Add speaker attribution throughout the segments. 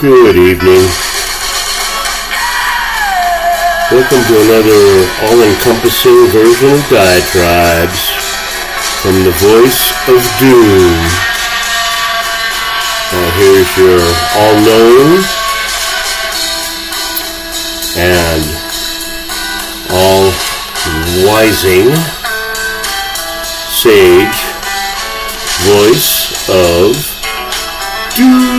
Speaker 1: Good evening. Welcome to another all-encompassing version of Diatribes from the voice of Doom. Now here's your all-knowing and all-wising sage voice of Doom.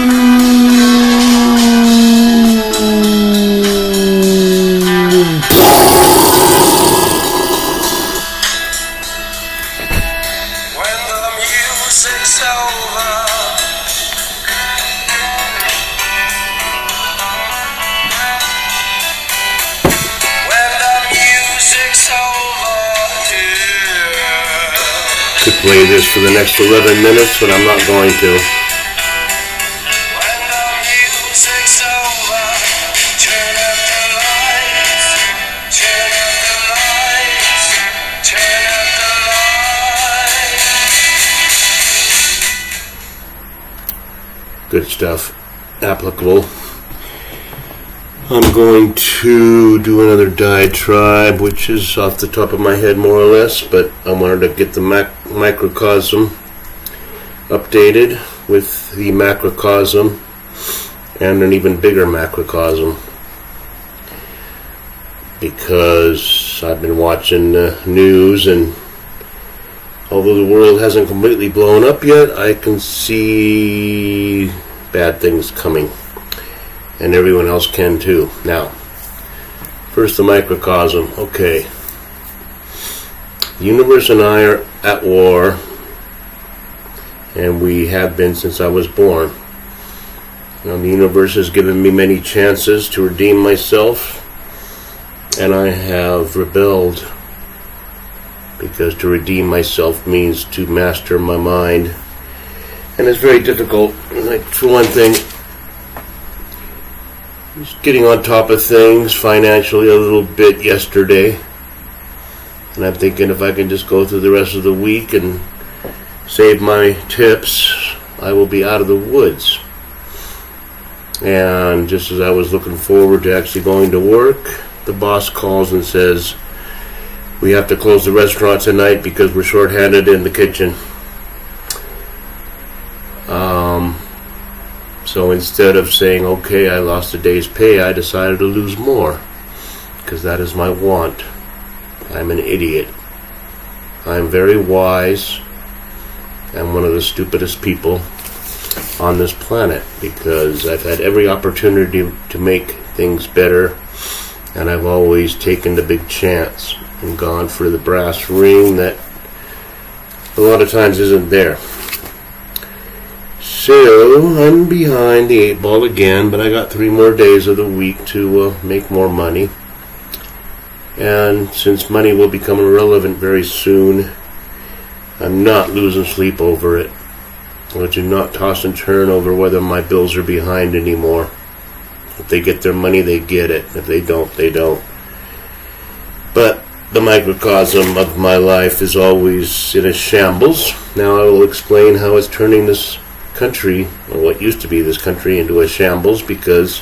Speaker 1: Could play this for the next 11 minutes, but I'm not going to. Good stuff. Applicable. I'm going to do another diatribe, which is off the top of my head more or less, but I wanted to get the microcosm updated with the macrocosm and an even bigger macrocosm, because I've been watching the news, and although the world hasn't completely blown up yet, I can see bad things coming. And everyone else can too. Now, first the microcosm. Okay. The universe and I are at war, and we have been since I was born. Now, the universe has given me many chances to redeem myself, and I have rebelled, because to redeem myself means to master my mind, and it's very difficult. Like, for one thing, just getting on top of things financially a little bit yesterday, and I'm thinking if I can just go through the rest of the week and save my tips, I will be out of the woods. And just as I was looking forward to actually going to work, the boss calls and says, we have to close the restaurant tonight because we're short-handed in the kitchen. So instead of saying, okay, I lost a day's pay, I decided to lose more, because that is my want. I'm an idiot. I'm very wise. I'm one of the stupidest people on this planet, because I've had every opportunity to make things better, and I've always taken the big chance and gone for the brass ring that a lot of times isn't there. So, I'm behind the 8 ball again, but I got 3 more days of the week to make more money. And since money will become irrelevant very soon, I'm not losing sleep over it. I do not toss and turn over whether my bills are behind anymore. If they get their money, they get it. If they don't, they don't. But the microcosm of my life is always in a shambles. Now I will explain how it's turning this country, or what used to be this country, into a shambles, because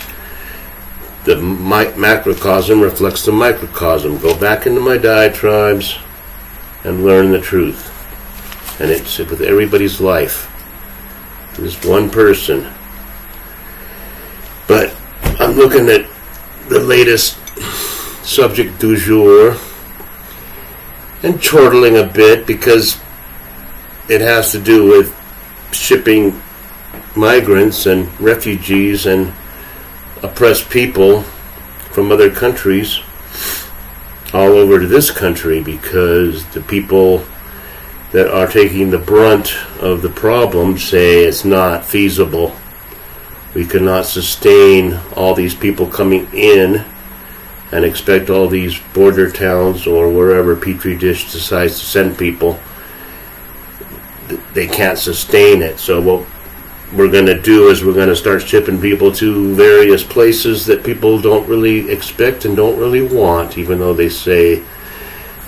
Speaker 1: the macrocosm reflects the microcosm. Go back into my diatribes and learn the truth. And it's with everybody's life. This one person. But I'm looking at the latest subject du jour and chortling a bit, because it has to do with shipping migrants and refugees and oppressed people from other countries all over to this country, because the people that are taking the brunt of the problem say it's not feasible. We cannot sustain all these people coming in and expect all these border towns or wherever Petri dish decides to send people. They can't sustain it. So what we're going to do is we're going to start shipping people to various places that people don't really expect and don't really want, even though they say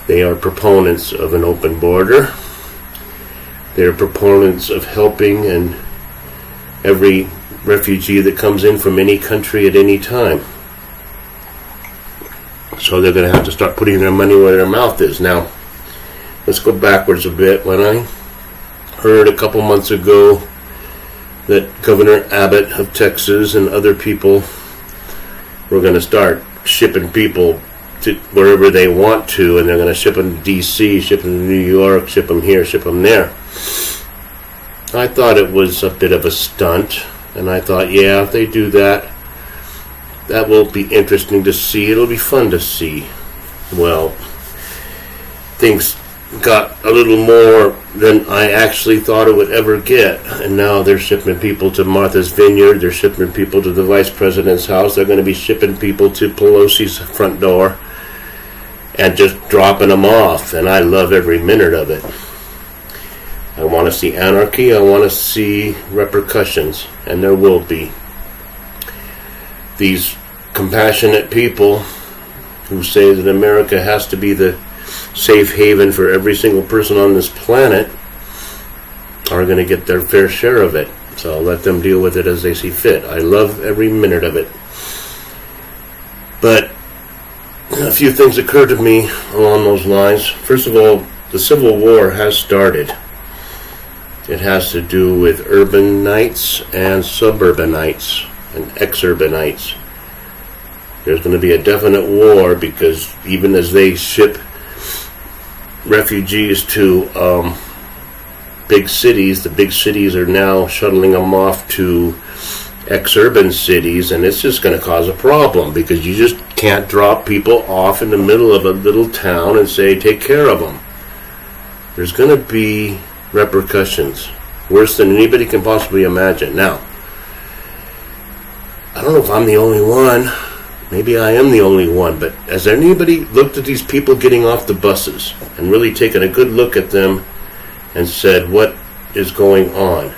Speaker 1: they are proponents of an open border. They're proponents of helping, and every refugee that comes in from any country at any time. So they're going to have to start putting their money where their mouth is. Now, let's go backwards a bit. When I heard a couple months ago that Governor Abbott of Texas and other people were going to start shipping people to wherever they want to, and they're going to ship them to D.C., ship them to New York, ship them here, ship them there, I thought it was a bit of a stunt. And I thought, yeah, if they do that, that will be interesting to see. It'll be fun to see. Well, things got a little more than I actually thought it would ever get. And now they're shipping people to Martha's Vineyard. They're shipping people to the Vice President's house. They're going to be shipping people to Pelosi's front door and just dropping them off. And I love every minute of it. I want to see anarchy. I want to see repercussions, and there will be. These compassionate people who say that America has to be the safe haven for every single person on this planet are going to get their fair share of it. So I'll let them deal with it as they see fit. I love every minute of it. But a few things occurred to me along those lines. First of all, the Civil War has started. It has to do with urbanites and suburbanites and exurbanites. There's going to be a definite war because even as they ship refugees to big cities, the big cities are now shuttling them off to exurban cities, and it's just going to cause a problem because you just can't drop people off in the middle of a little town and say, take care of them. There's going to be repercussions worse than anybody can possibly imagine. Now, I don't know if I'm the only one. Maybe I am the only one, but has anybody looked at these people getting off the buses and really taken a good look at them and said, what is going on?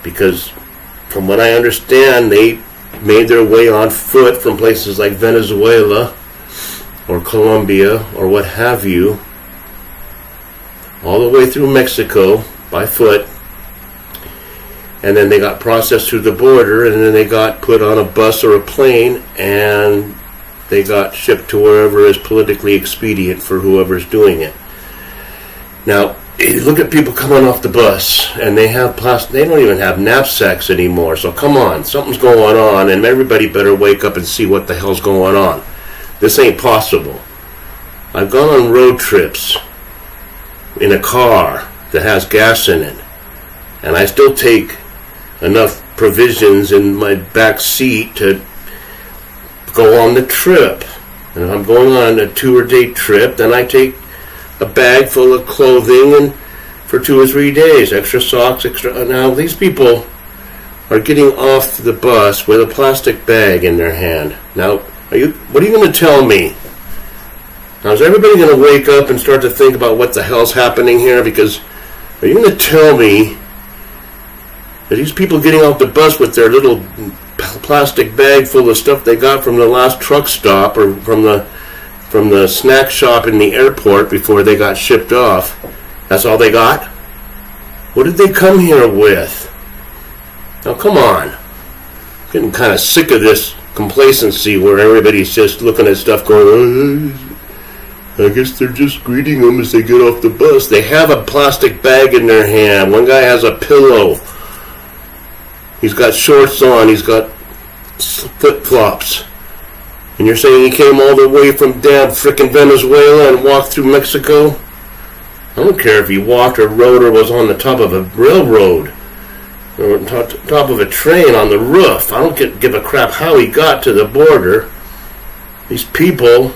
Speaker 1: Because from what I understand, they made their way on foot from places like Venezuela or Colombia or what have you, all the way through Mexico by foot, and then they got processed through the border, and then they got put on a bus or a plane, and they got shipped to wherever is politically expedient for whoever's doing it. Now, you look at people coming off the bus, and they have they don't even have knapsacks anymore, so come on, something's going on, and everybody better wake up and see what the hell's going on. This ain't possible. I've gone on road trips in a car that has gas in it, and I still take enough provisions in my back seat to go on the trip. And if I'm going on a 2 or day trip, then I take a bag full of clothing and for 2 or 3 days, extra socks, extra. Now these people are getting off the bus with a plastic bag in their hand. Now, what are you going to tell me? Now, is everybody going to wake up and start to think about what the hell's happening here? Because are you going to tell me that these people getting off the bus with their little plastic bag full of stuff they got from the last truck stop or from the snack shop in the airport before they got shipped off, that's all they got? What did they come here with? Now, come on. I'm getting kind of sick of this complacency where everybody's just looking at stuff going, I guess they're just greeting them as they get off the bus. They have a plastic bag in their hand. One guy has a pillow. He's got shorts on. He's got flip-flops. And you're saying he came all the way from damn frickin' Venezuela and walked through Mexico? I don't care if he walked or rode or was on the top of a railroad or on top of a train on the roof. I don't give a crap how he got to the border. These people,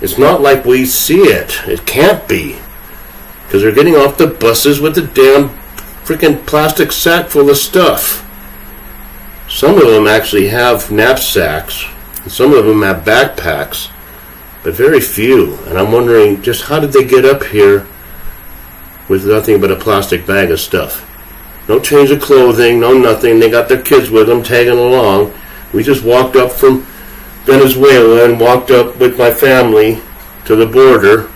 Speaker 1: it's not like we see it. It can't be. Because they're getting off the buses with the damn frickin' plastic sack full of stuff. Some of them actually have knapsacks. And some of them have backpacks. But very few. And I'm wondering, just how did they get up here with nothing but a plastic bag of stuff? No change of clothing, no nothing. They got their kids with them, tagging along. We just walked up from Venezuela and walked up with my family to the border,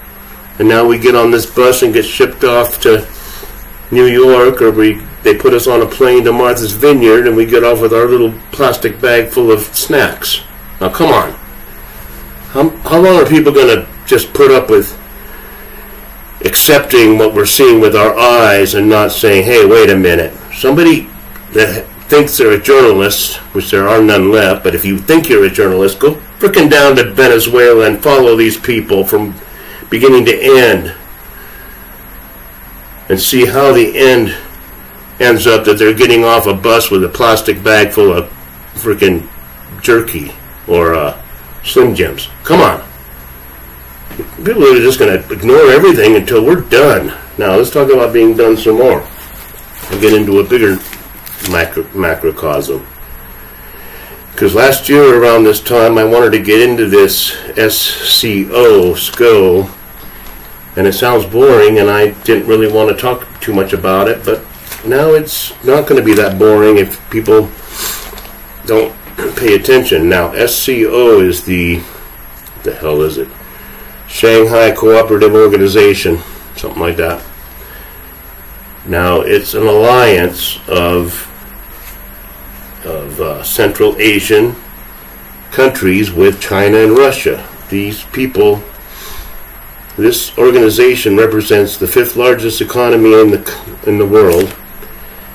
Speaker 1: and now we get on this bus and get shipped off to New York, or we they put us on a plane to Martha's Vineyard and we get off with our little plastic bag full of snacks. Now come on. How long are people going to just put up with accepting what we're seeing with our eyes and not saying, hey, wait a minute. Somebody that thinks they're a journalist, which there are none left, but if you think you're a journalist, go frickin' down to Venezuela and follow these people from beginning to end and see how the end ends up, that they're getting off a bus with a plastic bag full of frickin' jerky or Slim Jims. Come on. People are just going to ignore everything until we're done. Now, let's talk about being done some more and get into a bigger macrocosm. Because last year around this time, I wanted to get into this SCO, and it sounds boring, and I didn't really want to talk too much about it, but now it's not going to be that boring if people don't pay attention. Now, SCO is what the hell is it? Shanghai Cooperative Organization, something like that. Now, it's an alliance of Central Asian countries with China and Russia. These people, this organization represents the 5th largest economy in the world,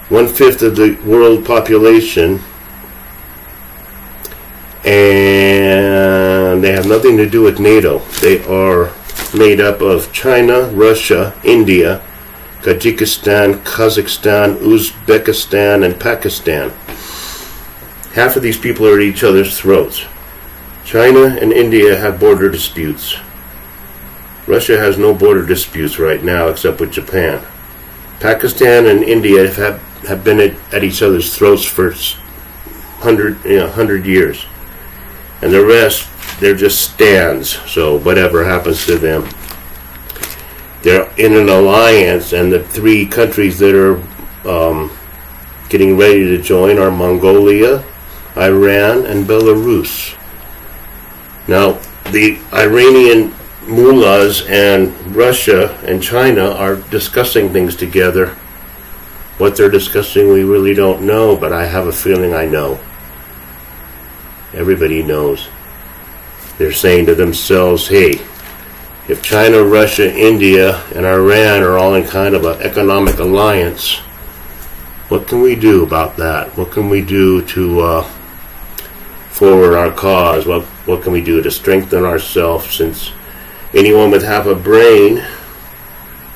Speaker 1: 1/5 of the world population, and they have nothing to do with NATO. They are made up of China, Russia, India, Tajikistan, Kazakhstan, Uzbekistan, and Pakistan. Half of these people are at each other's throats. China and India have border disputes. Russia has no border disputes right now except with Japan. Pakistan and India have been at each other's throats for 100 years. And the rest, they're just stands, so whatever happens to them. They're in an alliance, and the 3 countries that are getting ready to join are Mongolia, Iran, and Belarus. Now, the Iranian mullahs and Russia and China are discussing things together. What they're discussing we really don't know, but I have a feeling I know. Everybody knows. They're saying to themselves, hey, if China, Russia, India, and Iran are all in kind of an economic alliance, what can we do about that? What can we do to forward our cause? What can we do to strengthen ourselves, since anyone with half a brain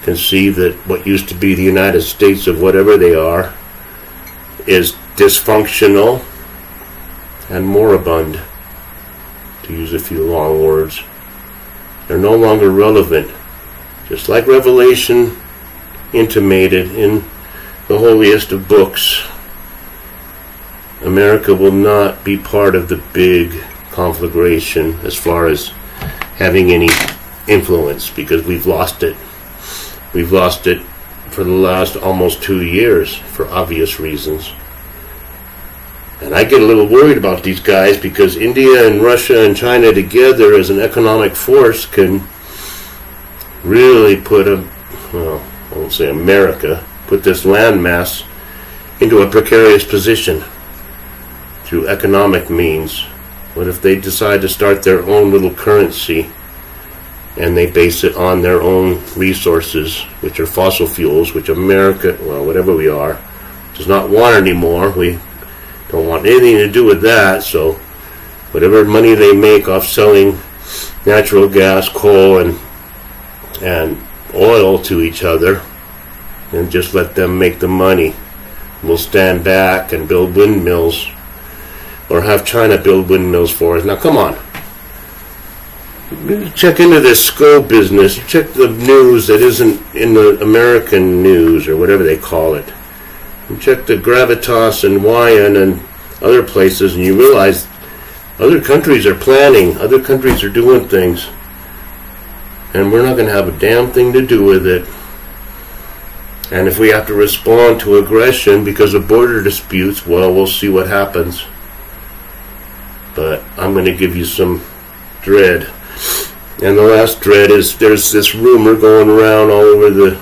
Speaker 1: can see that what used to be the United States of whatever they are is dysfunctional and moribund, to use a few long words. They're no longer relevant. Just like Revelation intimated in the holiest of books, America will not be part of the big conflagration as far as having any influence, because we've lost it. We've lost it for the last almost 2 years for obvious reasons. And I get a little worried about these guys, because India and Russia and China together as an economic force can really put I won't say America, put this landmass into a precarious position through economic means. What if they decide to start their own little currency and they base it on their own resources, which are fossil fuels, which America, well, whatever we are, does not want anymore. We don't want anything to do with that, so whatever money they make off selling natural gas, coal, and oil to each other, and just let them make the money. We'll stand back and build windmills, or have China build windmills for us. Now, come on. Check into this SCO business. Check the news that isn't in the American news, or whatever they call it. You check the Gravitas and Wyand and other places, and you realize other countries are planning, other countries are doing things, and we're not going to have a damn thing to do with it. And if we have to respond to aggression because of border disputes, well, we'll see what happens. But I'm going to give you some dread. And the last dread is there's this rumor going around all over the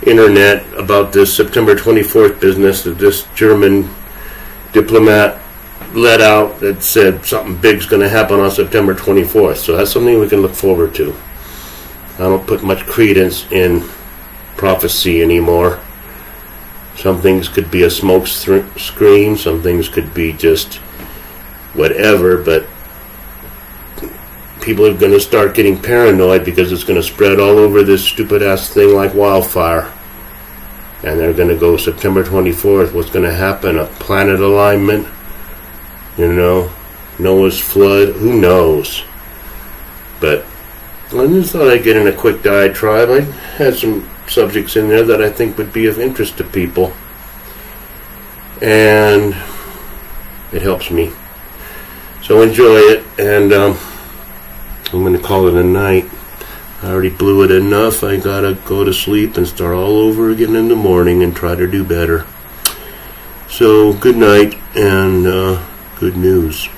Speaker 1: internet about this September 24th business that this German diplomat let out that said something big's going to happen on September 24th. So that's something we can look forward to. I don't put much credence in prophecy anymore. Some things could be a smoke screen, some things could be just whatever, but people are going to start getting paranoid because it's going to spread all over this stupid ass thing like wildfire. And they're going to go September 24th, what's going to happen? A planet alignment? You know, Noah's flood? Who knows? But I just thought I'd get in a quick diatribe. I had some subjects in there that I think would be of interest to people. And it helps me. So enjoy it, and I'm going to call it a night. I already blew it enough. I gotta go to sleep and start all over again in the morning and try to do better. So good night and good news.